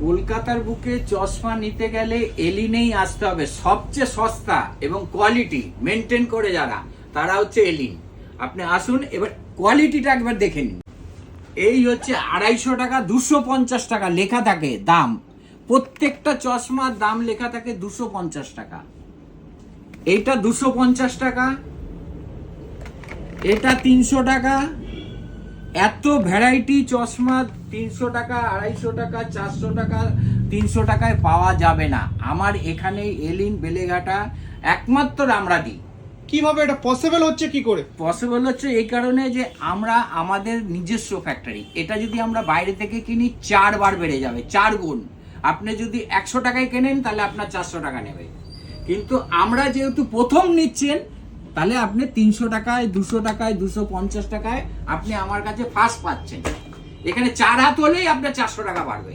কলকাতার বুকে চশমা নিতে গেলে এলিনেই আসতে হবে। সবচেয়ে সস্তা এবং কোয়ালিটি মেনটেন করে যারা, তারা হচ্ছে এলিন। আপনি আসুন, এবার কোয়ালিটিটা একবার দেখে নিন। এই হচ্ছে 250 টাকা, 250 টাকা লেখা থাকে দাম। প্রত্যেকটা চশমার দাম লেখা থাকে 250 টাকা। এইটা 250 টাকা, এটা 300 টাকা। এত ভ্যারাইটি চশমা 300 টাকা, 250 টাকা, 400 টাকা, 300 টাকায় পাওয়া যাবে না। আমার এখানে এলিন বেলেঘাটা একমাত্র আমরা দিই। কিভাবে এটা পসিবল হচ্ছে, কি করে পসিবল হচ্ছে এই কারণে যে আমরা আমাদের নিজস্ব ফ্যাক্টরি। এটা যদি আমরা বাইরে থেকে কিনি 4 বার বেড়ে যাবে, 4 গুণ। আপনি যদি 100 টাকায় কেনেন তাহলে আপনার 400 টাকা নেবে, কিন্তু আমরা যেহেতু প্রথম নিচ্ছেন, তাহলে আপনি 300 টাকায়, 200 টাকায়, 250 টাকায় আপনি আমার কাছে ফার্স্ট পাচ্ছেন। এখানে 4 হাত হলেই আপনার 400 টাকা বাড়বে।